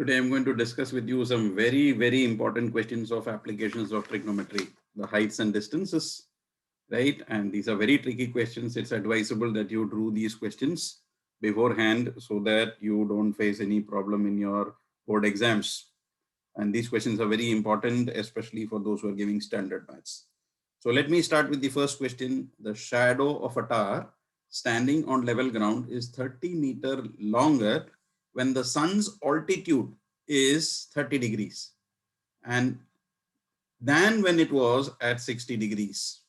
Today I'm going to discuss with you some very important questions of applications of trigonometry, the heights and distances, right? And these are very tricky questions. It's advisable that you do these questions beforehand so that you don't face any problem in your board exams. And these questions are very important, especially for those who are giving standard maths. So let me start with the first question. The shadow of a tower standing on level ground is 30-meter longer when the sun's altitude is 30 degrees and than when it was at 60 degrees.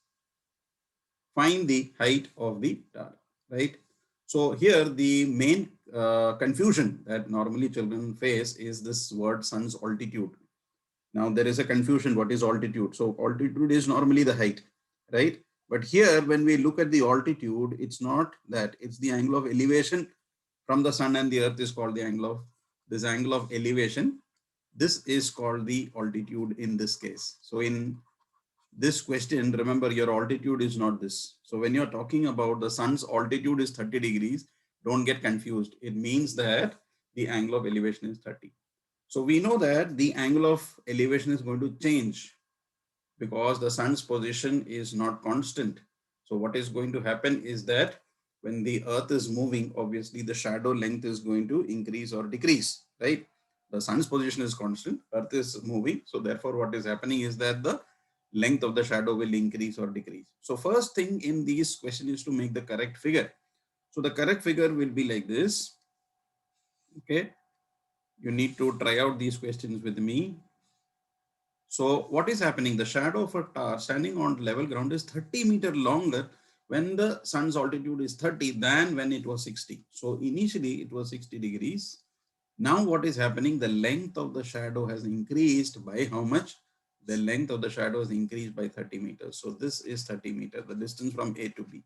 Find the height of the tower, right? So here the main confusion that normally children face is this word sun's altitude. Now there is a confusion. What is altitude? So altitude is normally the height, right? But here when we look at the altitude, it's not that, it's the angle of elevation from the sun and the earth is called the angle of, this angle of elevation. This is called the altitude in this case. So in this question, remember your altitude is not this. So when you're talking about the sun's altitude is 30 degrees, don't get confused. It means that the angle of elevation is 30. So we know that the angle of elevation is going to change because the sun's position is not constant. So what is going to happen is that when the earth is moving, obviously the shadow length is going to increase or decrease, right? The sun's position is constant, earth is moving. So therefore what is happening is that the length of the shadow will increase or decrease. So first thing in this question is to make the correct figure. So the correct figure will be like this. Okay. You need to try out these questions with me. So what is happening? The shadow of a tower standing on level ground is 30-meter longer when the sun's altitude is 30 than when it was 60. So initially it was 60 degrees. Now what is happening? The length of the shadow has increased by how much? The length of the shadow has increased by 30 meters. So this is 30 meters, the distance from A to B.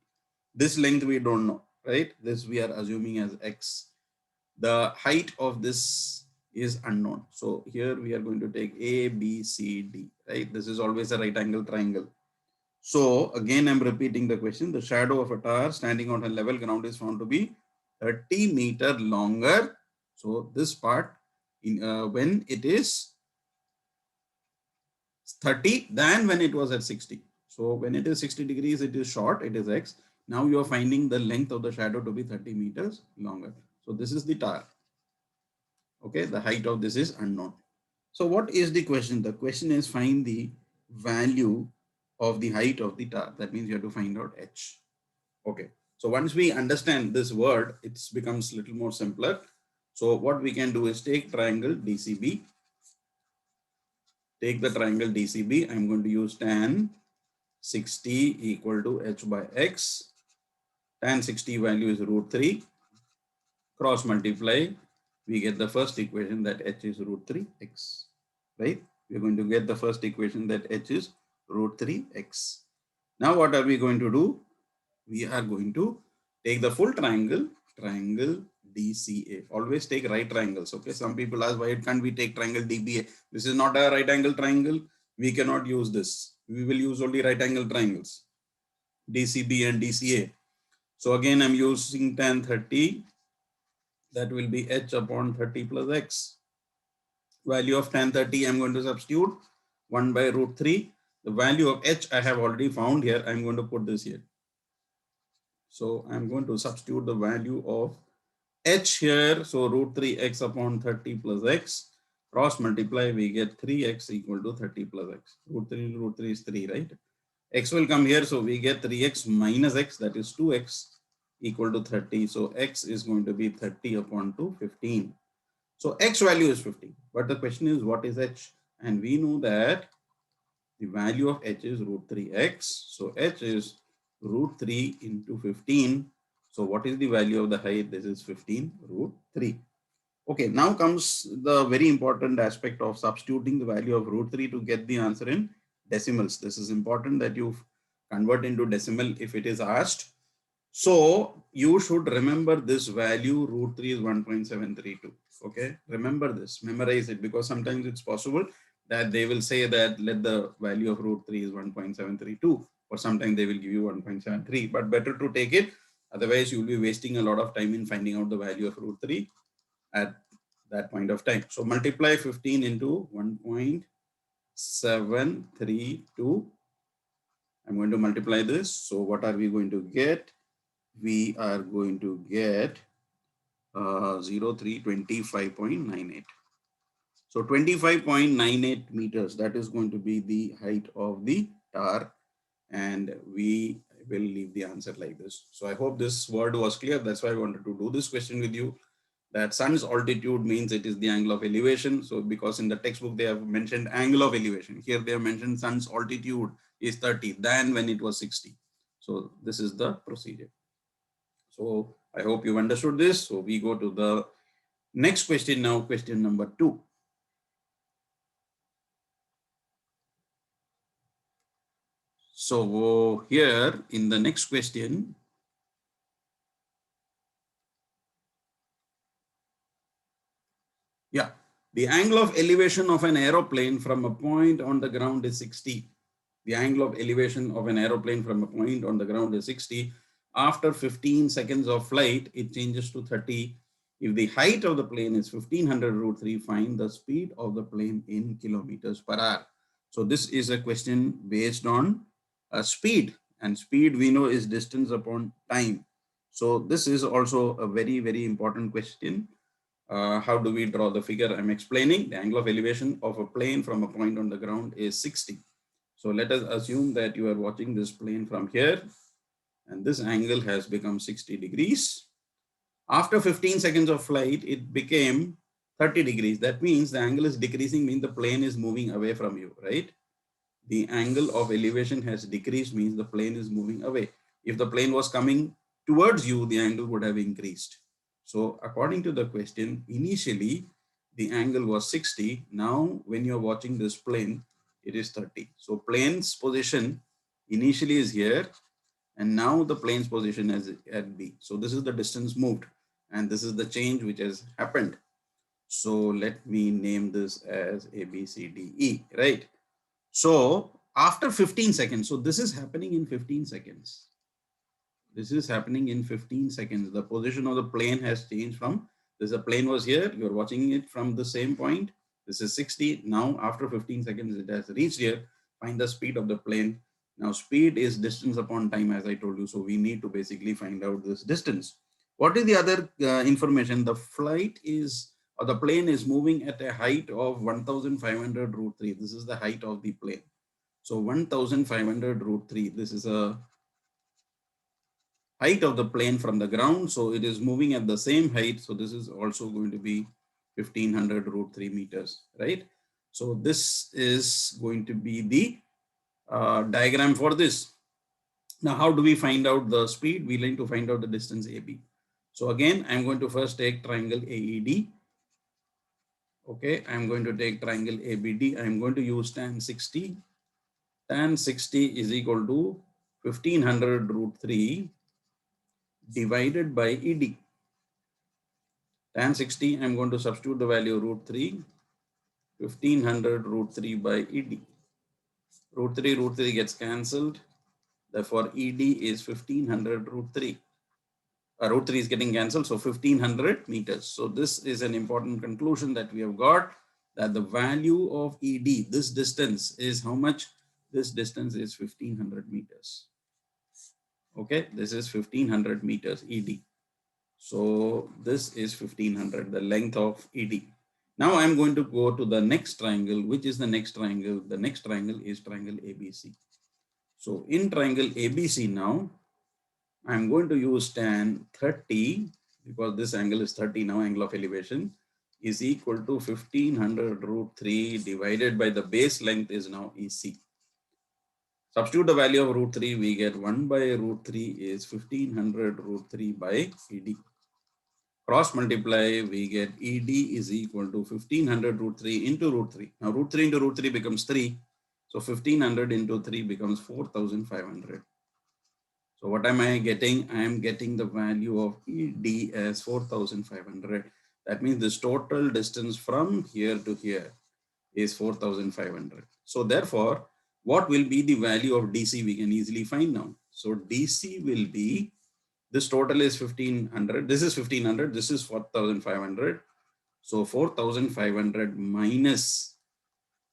This length we don't know, right? This we are assuming as X. The height of this is unknown. So here we are going to take A, B, C, D, right? This is always a right angle triangle. So again, I'm repeating the question. The shadow of a tower standing on a level ground is found to be 30-meter longer. So this part, when it is 30 than when it was at 60. So when it is 60 degrees, it is short, it is X. Now you are finding the length of the shadow to be 30 meters longer. So this is the tower. Okay, the height of this is unknown. So what is the question? The question is find the value of the height of the tower. That means you have to find out H. Okay. So once we understand this word, it becomes a little more simpler. So what we can do is take triangle DCB. Take the triangle DCB. I'm going to use tan 60 equal to H by X. Tan 60 value is root 3. Cross multiply. We get the first equation that H is root 3x. Right? We're going to get the first equation that H is root 3x. Now what are we going to do? We are going to take the full triangle, triangle DCA. Always take right triangles. Okay. Some people ask, why can't we take triangle DBA? This is not a right angle triangle. We cannot use this. We will use only right angle triangles, DCB and DCA. So again, I'm using tan 30. That will be H upon 30 plus X. Value of tan 30, I'm going to substitute 1 by root 3. The value of H I have already found here. I'm going to put this here. So I'm going to substitute the value of H here. So root 3x upon 30 plus X. Cross multiply, we get 3x equal to 30 plus X. Root 3 is 3, right? X will come here. So we get 3x minus X, that is 2x equal to 30. So X is going to be 30 upon 2, 15. So X value is 15. But the question is, what is H? And we know that the value of H is root 3x. So H is root 3 into 15. So what is the value of the height? This is 15 root 3. Okay, now comes the very important aspect of substituting the value of root 3 to get the answer in decimals. This is important that you convert into decimal if it is asked. So you should remember this value, root 3 is 1.732. Okay, remember this, memorize it, because sometimes it's possible that they will say that let the value of root 3 is 1.732, or sometimes they will give you 1.73, but better to take it. Otherwise, you will be wasting a lot of time in finding out the value of root 3 at that point of time. So multiply 15 into 1.732. I'm going to multiply this. So what are we going to get? We are going to get 25.98. So 25.98 meters, that is going to be the height of the tower, and we will leave the answer like this. So I hope this word was clear. That's why I wanted to do this question with you. That sun's altitude means it is the angle of elevation. So because in the textbook they have mentioned angle of elevation, here they have mentioned sun's altitude is 30 than when it was 60. So this is the procedure. So I hope you understood this. So we go to the next question now, question number 2. So here in the next question, yeah, the angle of elevation of an aeroplane from a point on the ground is 60. The angle of elevation of an aeroplane from a point on the ground is 60. After 15 seconds of flight, it changes to 30. If the height of the plane is 1500 root 3, find the speed of the plane in kilometers per hour. So this is a question based on speed, and speed we know is distance upon time. So this is also a very, very important question. How do we draw the figure? I'm explaining the angle of elevation of a plane from a point on the ground is 60. So let us assume that you are watching this plane from here, and this angle has become 60 degrees. After 15 seconds of flight, it became 30 degrees. That means the angle is decreasing, means the plane is moving away from you, right? The angle of elevation has decreased, means the plane is moving away. If the plane was coming towards you, the angle would have increased. So according to the question, initially the angle was 60. Now when you're watching this plane, it is 30. So plane's position initially is here, and now the plane's position is at B. So this is the distance moved, and this is the change which has happened. So let me name this as A, B, C, D, E, right? So after 15 seconds, so this is happening in 15 seconds. This is happening in 15 seconds. The position of the plane has changed from this. The plane was here. You're watching it from the same point. This is 60. Now, after 15 seconds, it has reached here. Find the speed of the plane. Now, speed is distance upon time, as I told you. So we need to basically find out this distance. What is the other information? The flight is, or the plane is moving at a height of 1500 root 3. This is the height of the plane. So 1500 root 3. This is a height of the plane from the ground. So it is moving at the same height. So this is also going to be 1500 root 3 meters, right? So this is going to be the diagram for this. Now, how do we find out the speed? We need to find out the distance AB. So again, I'm going to first take triangle AED. Okay, I'm going to take triangle ABD. I'm going to use tan 60. Tan 60 is equal to 1500 root 3 divided by ED. Tan 60, I'm going to substitute the value root 3, 1500 root 3 by ED. Root 3 gets cancelled. Therefore, ED is 1500 root 3. Root 3 is getting cancelled, so 1500 meters. So this is an important conclusion that we have got, that the value of ED, this distance is how much? This distance is 1500 meters. Okay, this is 1500 meters ED. So this is 1500, the length of ED. Now I'm going to go to the next triangle. Which is the next triangle? The next triangle is triangle ABC. So in triangle ABC now, I'm going to use tan 30, because this angle is 30 now, angle of elevation, is equal to 1500 root 3 divided by the base length is now EC. Substitute the value of root 3, we get 1 by root 3 is 1500 root 3 by ED. Cross multiply, we get ED is equal to 1500 root 3 into root 3. Now root 3 into root 3 becomes 3. So 1500 into 3 becomes 4500. So what am I getting? I am getting the value of ED as 4500. That means this total distance from here to here is 4500. So therefore, what will be the value of DC? We can easily find now. So DC will be, this total is 1500. This is 1500. This is 4500. So 4,500 minus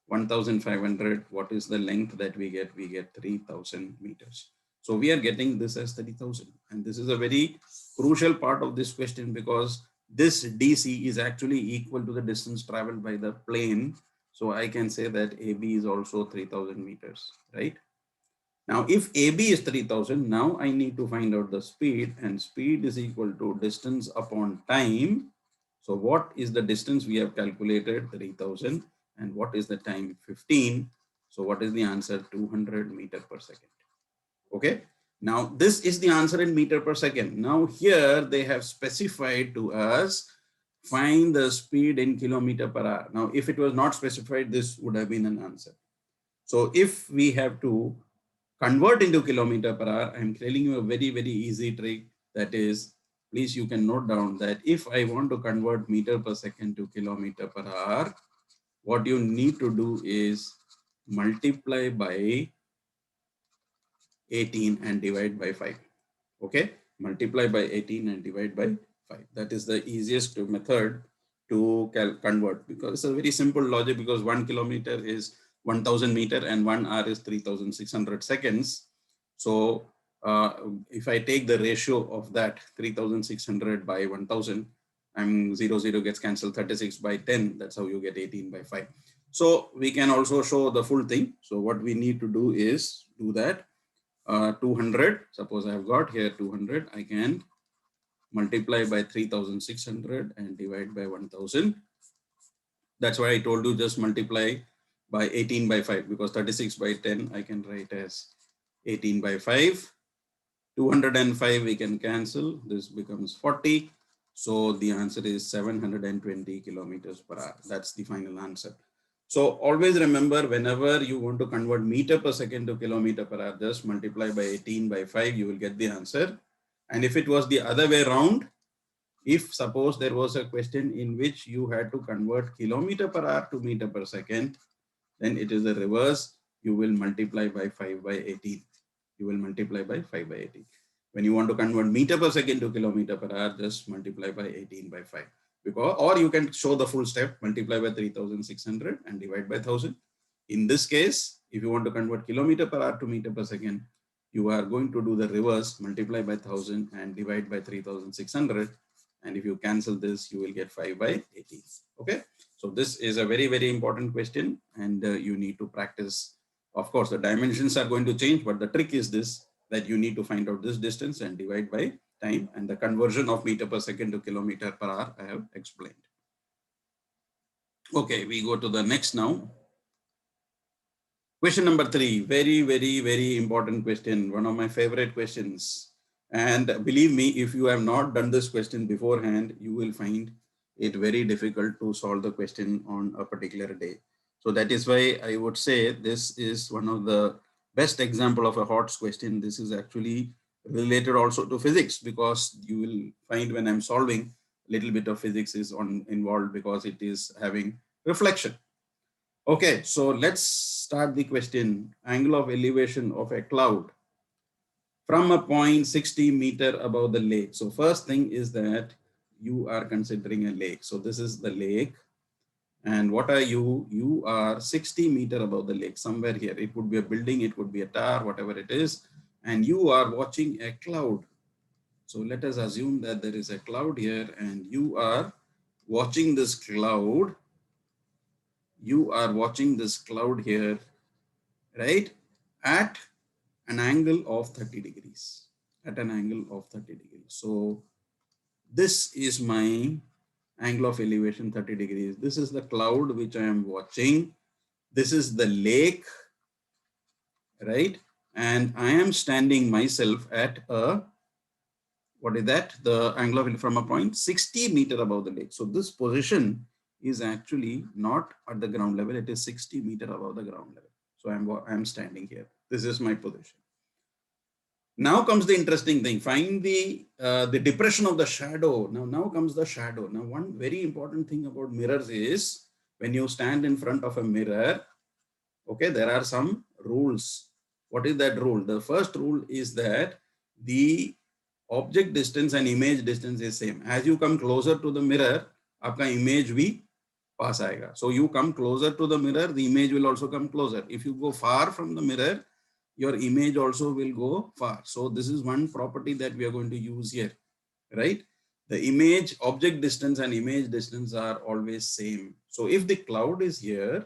1,500, what is the length that we get? We get 3,000 meters. So we are getting this as 30,000. And this is a very crucial part of this question because this DC is actually equal to the distance traveled by the plane. So I can say that AB is also 3,000 meters, right? Now, if AB is 3,000, now I need to find out the speed, and speed is equal to distance upon time. So what is the distance we have calculated? 3,000. And what is the time? 15. So what is the answer? 200 meter per second. Okay. Now this is the answer in meter per second. Now here they have specified to us, find the speed in kilometer per hour. Now, if it was not specified, this would have been an answer. So if we have to convert into kilometer per hour, I'm telling you a very, very easy trick. That is, please, you can note down that if I want to convert meter per second to kilometer per hour, what you need to do is multiply by 18 and divide by 5. Okay, multiply by 18 and divide by 5. That is the easiest method to convert, because it's a very simple logic, because 1 kilometer is 1,000 meter and 1 hour is 3,600 seconds. So if I take the ratio of that 3,600 by 1,000, 0 gets cancelled, 36 by 10, that's how you get 18 by 5. So we can also show the full thing. So what we need to do is do that. 200, suppose I have got here 200, I can multiply by 3,600 and divide by 1,000. That's why I told you just multiply by 18 by 5, because 36 by 10 I can write as 18 by 5. 205 we can cancel, this becomes 40. So the answer is 720 kilometers per hour. That's the final answer. So always remember, whenever you want to convert meter per second to kilometer per hour, just multiply by 18 by 5, you will get the answer. And if it was the other way around, if suppose there was a question in which you had to convert kilometer per hour to meter per second, then it is the reverse. You will multiply by 5 by 18. You will multiply by 5 by 18. When you want to convert meter per second to kilometer per hour, just multiply by 18 by 5. Because, or you can show the full step, multiply by 3,600 and divide by 1,000. In this case, if you want to convert kilometer per hour to meter per second, you are going to do the reverse, multiply by 1,000 and divide by 3,600. And if you cancel this, you will get 5 by 18. Okay. So this is a very, very important question, and you need to practice. Of course, the dimensions are going to change, but the trick is this, that you need to find out this distance and divide by time, and the conversion of meter per second to kilometer per hour I have explained. Okay, we go to the next now. Question number 3, very, very, very important question. One of my favorite questions. And believe me, if you have not done this question beforehand, you will find it very difficult to solve the question on a particular day. So that is why I would say this is one of the best example of a HOTS question. This is actually related also to physics, because you will find when I'm solving, a little bit of physics is involved, because it is having reflection. Okay, so let's start the question. Angle of elevation of a cloud from a point 60 meter above the lake. So first thing is that you are considering a lake. So this is the lake. And what are you? You are 60 meter above the lake, somewhere here. It could be a building, it could be a tower, whatever it is. And you are watching a cloud. So let us assume that there is a cloud here and you are watching this cloud. You are watching this cloud here, right? At an angle of 30 degrees. At an angle of 30 degrees. So this is my angle of elevation, 30 degrees. This is the cloud which I am watching. This is the lake, right? And I am standing myself at a, what is that? The angle of from a point 60 meter above the lake. So this position is actually not at the ground level. It is 60 meter above the ground level. So I'm standing here. This is my position. Now comes the interesting thing. Find the depression of the shadow. Now comes the shadow. Now, one very important thing about mirrors is when you stand in front of a mirror, okay, there are some rules. What is that rule? The first rule is that the object distance and image distance is same. As you come closer to the mirror, आपका image भी पास आएगा. So you come closer to the mirror, the image will also come closer. If you go far from the mirror, your image also will go far. So this is one property that we are going to use here, right? The image object distance and image distance are always same. So if the cloud is here,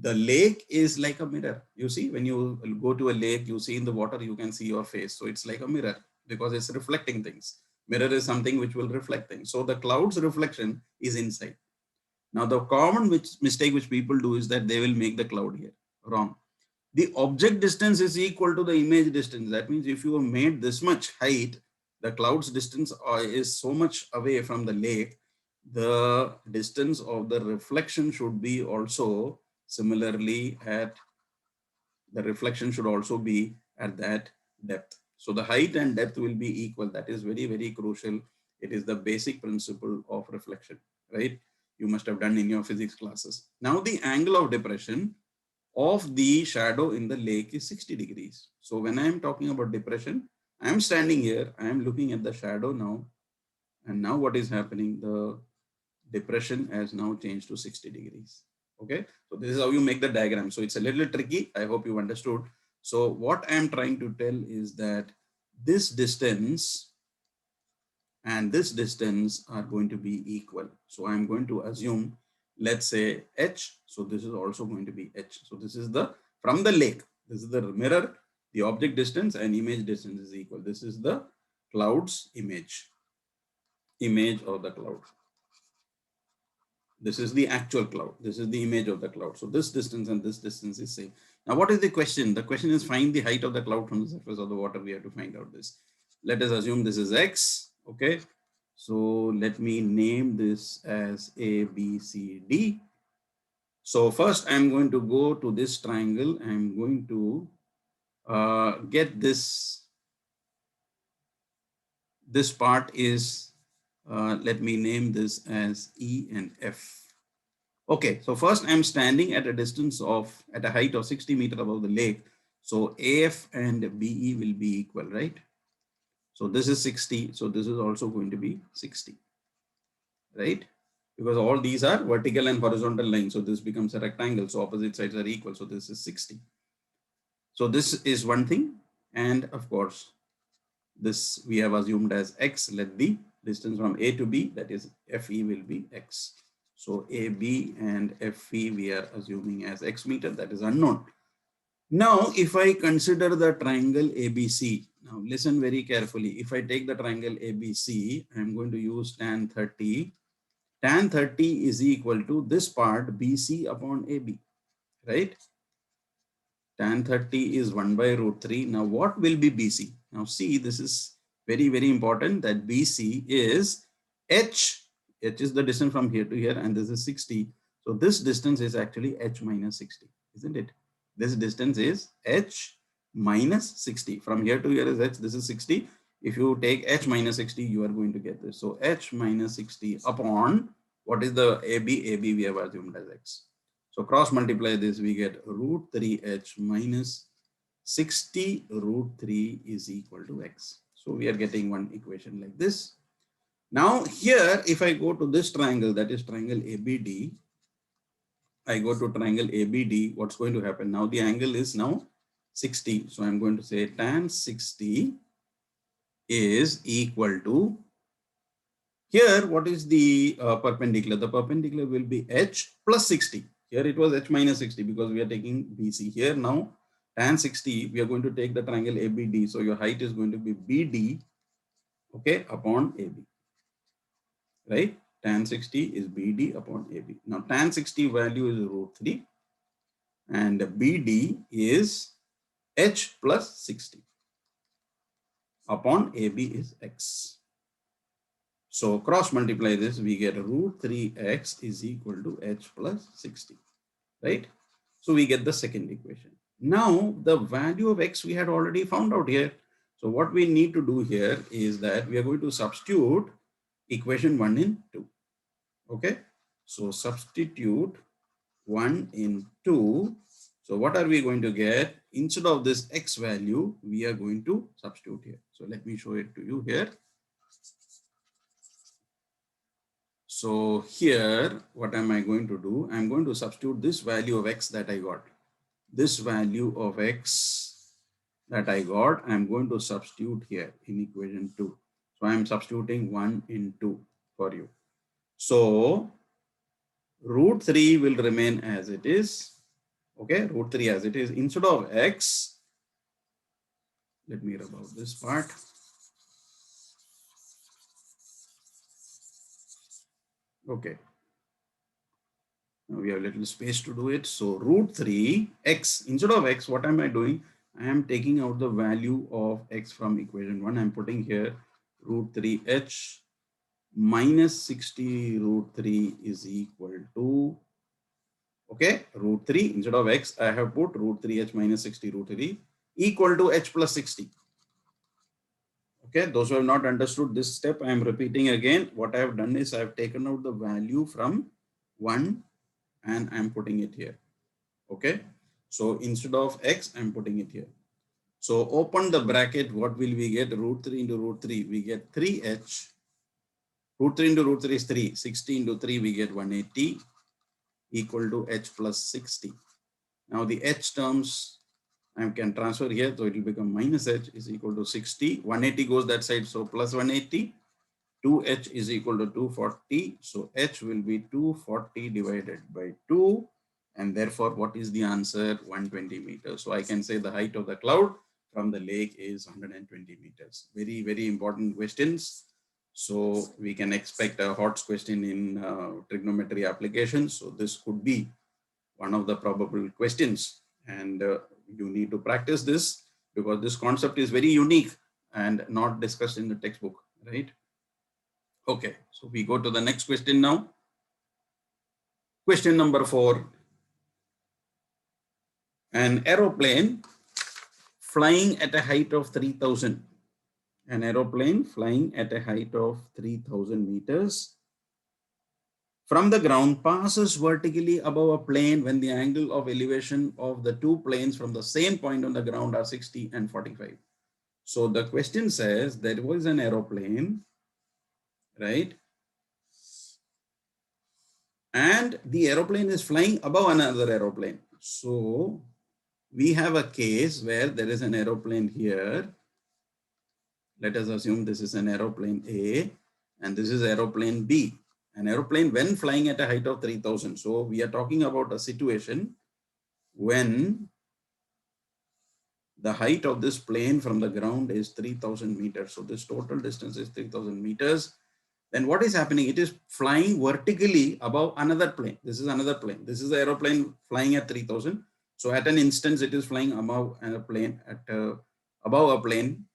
the lake is like a mirror. You see, when you go to a lake, you see in the water, you can see your face. So it's like a mirror because it's reflecting things. Mirror is something which will reflect things. So the cloud's reflection is inside. Now the common mistake which people do is that they will make the cloud here. Wrong. The object distance is equal to the image distance. That means if you have made this much height, the cloud's distance is so much away from the lake, the distance of the reflection should be also similarly at, the reflection should also be at that depth. So the height and depth will be equal. That is very, very crucial. It is the basic principle of reflection, right? You must have done in your physics classes. Now the angle of depression of the shadow in the lake is 60 degrees. So when I am talking about depression, I am standing here, I am looking at the shadow now. And now what is happening? The depression has now changed to 60 degrees. Okay, so this is how you make the diagram. So it's a little tricky. I hope you understood. So what I am trying to tell is that this distance and this distance are going to be equal. So I'm going to assume, let's say h. So this is also going to be h. So this is the, from the lake, this is the mirror, the object distance and image distance is equal. This is the cloud's image of the cloud. This is the actual cloud. This is the image of the cloud. So this distance and this distance is same. Now, what is the question? The question is find the height of the cloud from the surface of the water. We have to find out this. Let us assume this is x. Okay. So let me name this as A, B, C, D. So first I'm going to go to this triangle. I'm going to get this. This part is, let me name this as E and F. Okay, so first I'm standing at a distance of, at a height of 60 meters above the lake. So AF and BE will be equal, right? So this is 60. So this is also going to be 60, right? Because all these are vertical and horizontal lines. So this becomes a rectangle. So opposite sides are equal. So this is 60. So this is one thing. And of course, this we have assumed as X. Let the distance from A to B, that is FE, will be X. So AB and FE we are assuming as X meter, that is unknown. Now, if I consider the triangle ABC, now listen very carefully. If I take the triangle ABC, I'm going to use tan 30. Tan 30 is equal to this part BC upon AB, right? Tan 30 is 1 by root 3. Now, what will be BC? Now, see, this is very, very important that BC is H. H is the distance from here to here, and this is 60. So, this distance is actually H minus 60, isn't it? This distance is H minus 60. From here to here is H, this is 60. If you take H minus 60, you are going to get this. So, H minus 60 upon, what is the AB? AB we have assumed as X. So cross multiply this, we get root 3h minus 60 root 3 is equal to x. So we are getting one equation like this. Now here, if I go to this triangle, that is triangle ABD, I go to triangle ABD, what's going to happen? Now the angle is now 60. So I'm going to say tan 60 is equal to, here, what is the perpendicular? The perpendicular will be h plus 60. Here it was h minus 60 because we are taking BC. Here now, tan 60, we are going to take the triangle ABD. So your height is going to be BD, okay, upon AB, right? Tan 60 is BD upon AB. Now tan 60 value is root 3 and BD is h plus 60 upon AB is x. So cross multiply this, we get root 3x is equal to h plus 60, right? So we get the second equation. Now the value of x we had already found out here. So what we need to do here is that we are going to substitute equation 1 in 2. Okay. So substitute 1 in 2. So what are we going to get? Instead of this x value, we are going to substitute here. So let me show it to you here. So here, what am I going to do? I'm going to substitute this value of x that I got. This value of x that I got, I'm going to substitute here in equation 2. So I'm substituting 1 in 2 for you. So root 3 will remain as it is. Okay, root 3 as it is. Instead of x, let me rub out this part. Okay. Now we have a little space to do it. So root 3 x, instead of x, what am I doing? I am taking out the value of x from equation 1. I'm putting here root 3h minus 60 root 3 is equal to, okay, root 3 instead of x, I have put root 3h minus 60 root 3 equal to h plus 60. Okay, those who have not understood this step, I am repeating again. What I have done is I have taken out the value from 1 and I am putting it here. Okay, so instead of x, I'm putting it here. So open the bracket, what will we get? Root 3 into root 3, we get 3h. Root 3 into root 3 is 3. 60 into 3, we get 180 equal to h plus 60. Now the h terms I can transfer here, so it will become minus h is equal to 60. 180 goes that side, so plus 180. 2h is equal to 240. So h will be 240 divided by 2. And therefore, what is the answer? 120 meters. So I can say the height of the cloud from the lake is 120 meters. Very, very important questions. So we can expect a HOTS question in trigonometry applications. So this could be one of the probable questions. And you need to practice this because this concept is very unique and not discussed in the textbook, right? Okay, so we go to the next question now. Question number 4. An aeroplane flying at a height of 3,000. An aeroplane flying at a height of 3,000 meters from the ground passes vertically above a plane when the angle of elevation of the two planes from the same point on the ground are 60 and 45. So the question says there was an aeroplane, right? And the aeroplane is flying above another aeroplane. So we have a case where there is an aeroplane here. Let us assume this is an aeroplane A and this is aeroplane B. An aeroplane when flying at a height of 3,000. So we are talking about a situation when the height of this plane from the ground is 3,000 meters. So this total distance is 3,000 meters. Then what is happening? It is flying vertically above another plane. This is another plane. This is the aeroplane flying at 3,000. So at an instance, it is flying above a plane above a plane,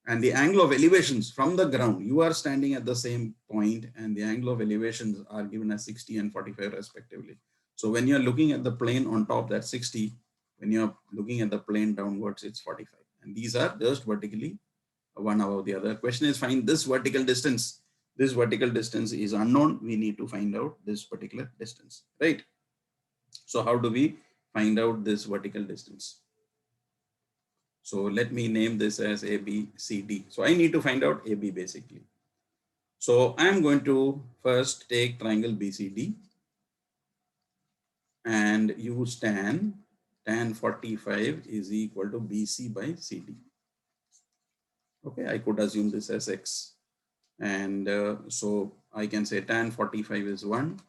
and the angle of elevations from the ground. You are standing at the same point, and the angle of elevations are given as 60 and 45 respectively. So when you are looking at the plane on top, that's 60. When you are looking at the plane downwards, it's 45. And these are just vertically one above the other. Question is find this vertical distance. This vertical distance is unknown. We need to find out this particular distance, right? So how do we find out this vertical distance? So let me name this as A, B, C, D. So I need to find out A, B basically. So I'm going to first take triangle BCD and use tan 45 is equal to BC by CD. Okay, I could assume this as X. And so I can say tan 45 is 1.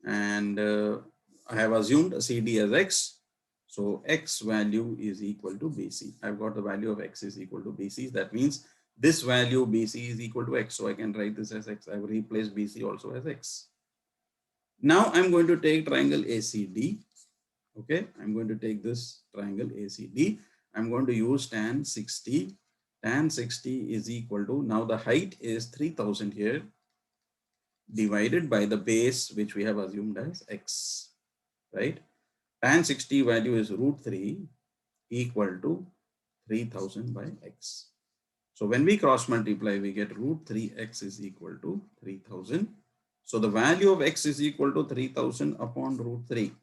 And I have assumed CD as X. So X value is equal to BC. I've got the value of X is equal to BC. That means this value BC is equal to X. So I can write this as X. I've replaced BC also as X. Now I'm going to take triangle ACD. Okay, I'm going to take this triangle ACD. I'm going to use tan 60. Tan 60 is equal to, now the height is 3,000 here, divided by the base, which we have assumed as X, right? Tan 60 value is root 3 equal to 3,000 by X. So when we cross multiply, we get root 3x is equal to 3,000. So the value of X is equal to 3,000 upon root 3.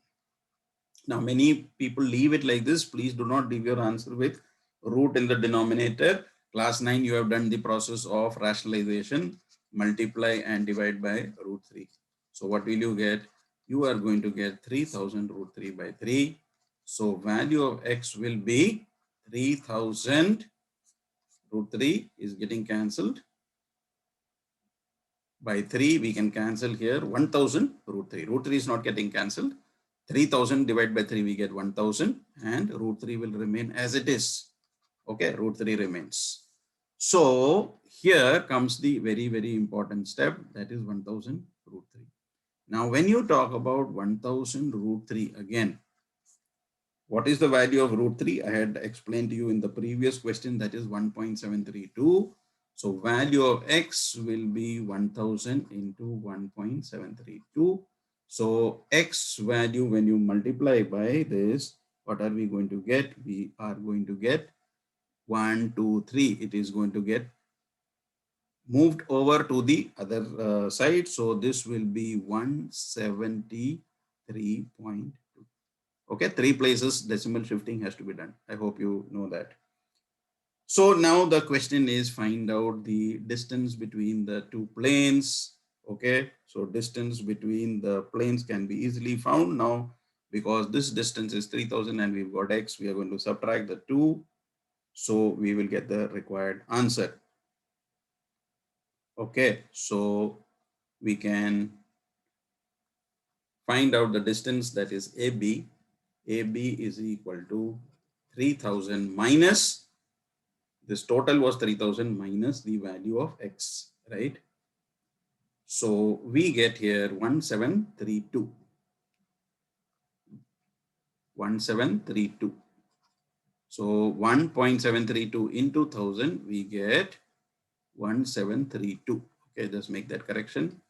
Now, many people leave it like this. Please do not leave your answer with root in the denominator. Class 9, you have done the process of rationalization. multiply and divide by root 3. So what will you get? You are going to get 3000 root 3 by 3. So value of x will be 3000 root 3 is getting cancelled. By 3, we can cancel here 1000 root 3. Root 3 is not getting cancelled. 3000 divided by 3, we get 1000 and root 3 will remain as it is. Okay, root 3 remains. So here comes the very, very important step, that is 1000 root 3. Now, when you talk about 1000 root 3 again, what is the value of root 3? I had explained to you in the previous question, that is 1.732. So value of x will be 1000 into 1.732. So x value, when you multiply by this, what are we going to get? We are going to get 1, 2, 3. It is going to get moved over to the other side. So this will be 173.2. Okay, 3 places decimal shifting has to be done. I hope you know that. So now the question is, find out the distance between the two planes. Okay, so distance between the planes can be easily found now, because this distance is 3000 and we've got x. We are going to subtract the 2. So we will get the required answer. Okay, so we can find out the distance, that is AB. AB is equal to 3000 minus, this total was 3000 minus the value of x, right? So we get here 1732. 1732. So 1.732 into 1000, we get 1732. Okay, just make that correction.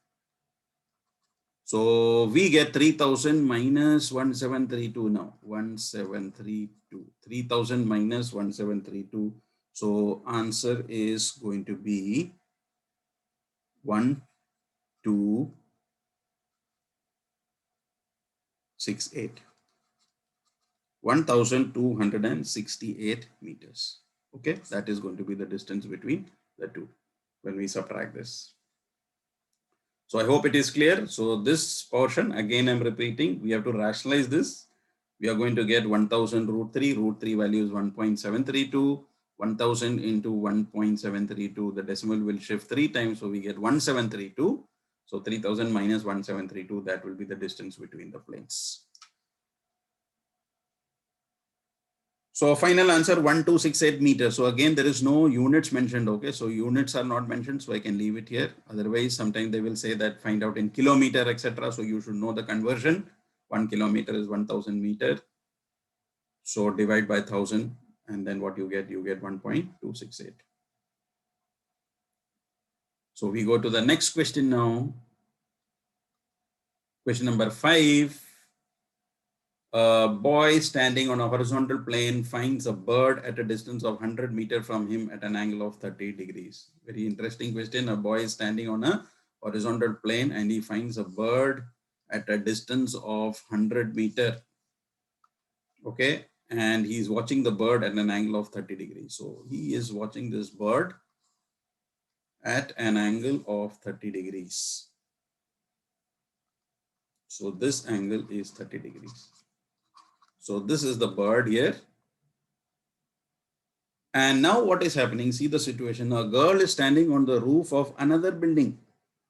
So we get 3000 minus 1732 now. 1732. 3000 minus 1732. So answer is going to be 1268. 1268 meters. Okay, that is going to be the distance between the two when we subtract this. So I hope it is clear. So this portion, again, I'm repeating, we have to rationalize this. We are going to get 1000 root 3. Root 3 value is 1.732. 1000 into 1.732. The decimal will shift 3 times. So we get 1732. So 3000 minus 1732, that will be the distance between the planes. So final answer 1268 meters. So again, there is no units mentioned. Okay, so units are not mentioned, so I can leave it here. Otherwise, sometimes they will say that find out in kilometer, etc. So you should know the conversion. 1 kilometer is 1000 meter. So divide by 1000, and then what you get 1.268. So we go to the next question now. Question number 5. A boy standing on a horizontal plane finds a bird at a distance of 100 meters from him at an angle of 30 degrees. Very interesting question. A boy is standing on a horizontal plane and he finds a bird at a distance of 100 meters. Okay, and he's watching the bird at an angle of 30 degrees. So he is watching this bird at an angle of 30 degrees. So this angle is 30 degrees. So this is the bird here. And now what is happening? See the situation. A girl is standing on the roof of another building,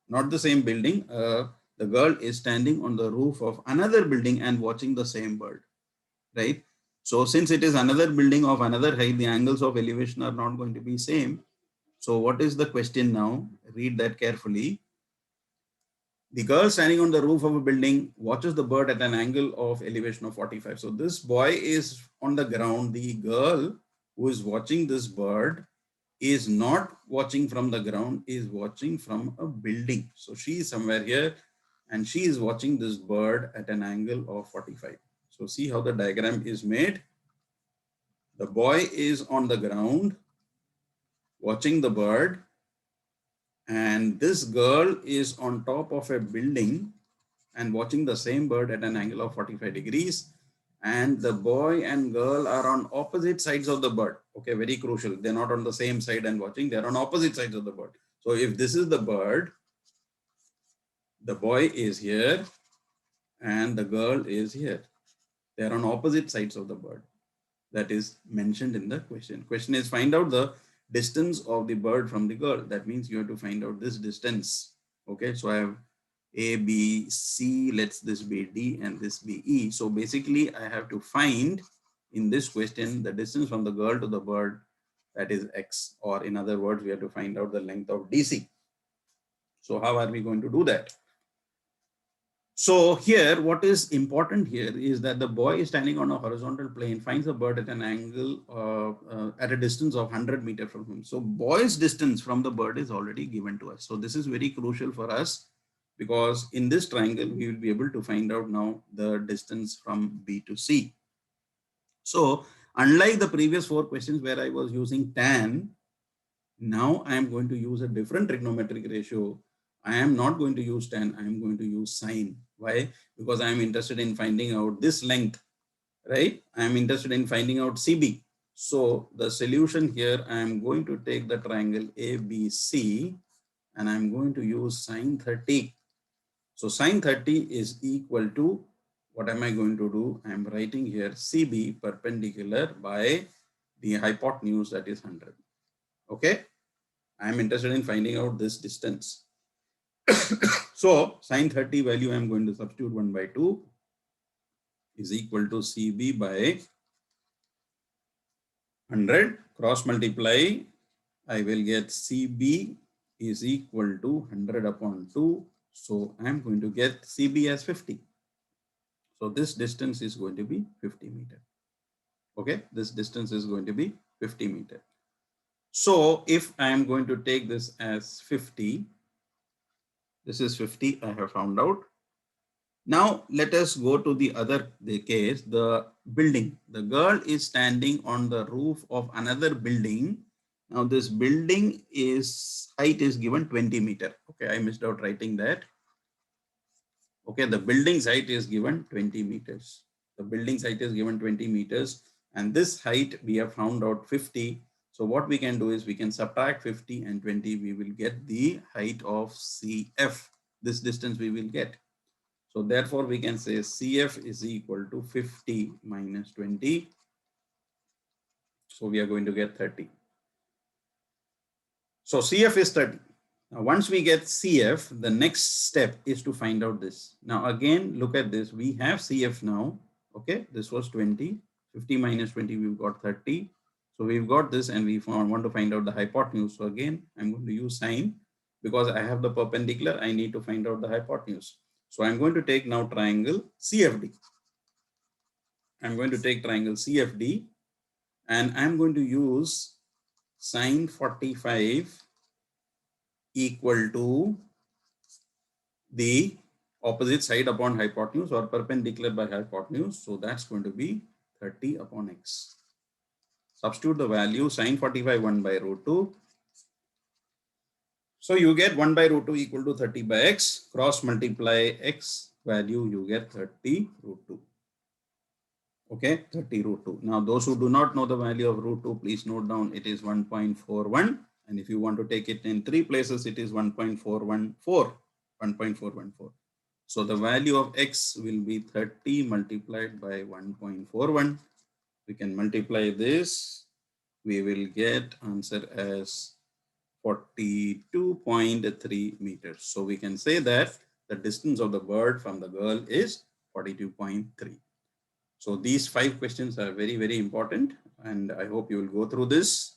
not the same building. The girl is standing on the roof of another building and watching the same bird, right? So since it is another building of another height, the angles of elevation are not going to be same. So what is the question now? Read that carefully. The girl standing on the roof of a building watches the bird at an angle of elevation of 45. So this boy is on the ground. The girl who is watching this bird is not watching from the ground, is watching from a building. So she is somewhere here and she is watching this bird at an angle of 45. So see how the diagram is made. The boy is on the ground watching the bird, and this girl is on top of a building and watching the same bird at an angle of 45 degrees. And the boy and girl are on opposite sides of the bird. Okay, very crucial. They're not on the same side and watching, they're on opposite sides of the bird. So if this is the bird, the boy is here and the girl is here. They are on opposite sides of the bird. That is mentioned in the question. Question is find out the distance of the bird from the girl. That means you have to find out this distance. Okay, so I have A, B, C, let's this be D and this be E. So basically I have to find in this question the distance from the girl to the bird, that is X, or in other words, we have to find out the length of DC. So how are we going to do that? So here, what is important here is that the boy is standing on a horizontal plane, finds a bird at an angle at a distance of 100 meters from him. So boy's distance from the bird is already given to us. So this is very crucial for us because in this triangle, we will be able to find out now the distance from B to C. So unlike the previous 4 questions where I was using tan, now I am going to use a different trigonometric ratio. I am not going to use tan, I am going to use sine. Why? Because I am interested in finding out this length, right? I am interested in finding out CB. So the solution here, I am going to take the triangle ABC and I am going to use sine 30. So sine 30 is equal to, what am I going to do? I am writing here CB perpendicular by the hypotenuse, that is 100. Okay. I am interested in finding out this distance. So sine 30 value I am going to substitute 1 by 2 is equal to CB by 100. Cross multiply, I will get CB is equal to 100 upon 2. So I am going to get CB as 50. So this distance is going to be 50 meters. Okay, this distance is going to be 50 meters. So if I am going to take this as 50, this is 50, I have found out. Now let us go to the other case, the building. The girl is standing on the roof of another building. Now this building is height is given 20 meters. Okay, I missed out writing that. Okay, the building's height is given 20 meters. The building's height is given 20 meters and this height we have found out 50. So what we can do is we can subtract 50 and 20. We will get the height of CF. This distance we will get. So therefore we can say CF is equal to 50 minus 20. So we are going to get 30. So CF is 30. Now once we get CF, the next step is to find out this. Now again, look at this. We have CF now. Okay, this was 20. 50 minus 20, we've got 30. So we've got this and we want to find out the hypotenuse. So again, I'm going to use sine because I have the perpendicular. I need to find out the hypotenuse. So I'm going to take now triangle CFD. I'm going to take triangle CFD and I'm going to use sine 45 equal to the opposite side upon hypotenuse or perpendicular by hypotenuse. So that's going to be 30 upon x. Substitute the value sine 45 1 by root 2. So you get 1 by root 2 equal to 30 by x. Cross multiply x value, you get 30 root 2. Okay, 30 root 2. Now those who do not know the value of root 2, please note down it is 1.41. And if you want to take it in 3 places, it is 1.414. 1.414. So the value of x will be 30 multiplied by 1.41. We can multiply this. We will get answer as 42.3 meters. So we can say that the distance of the bird from the girl is 42.3. So these 5 questions are very, very important. And I hope you will go through this.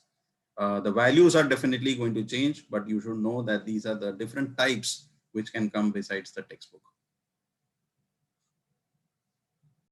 The values are definitely going to change, but you should know that these are the different types which can come besides the textbook.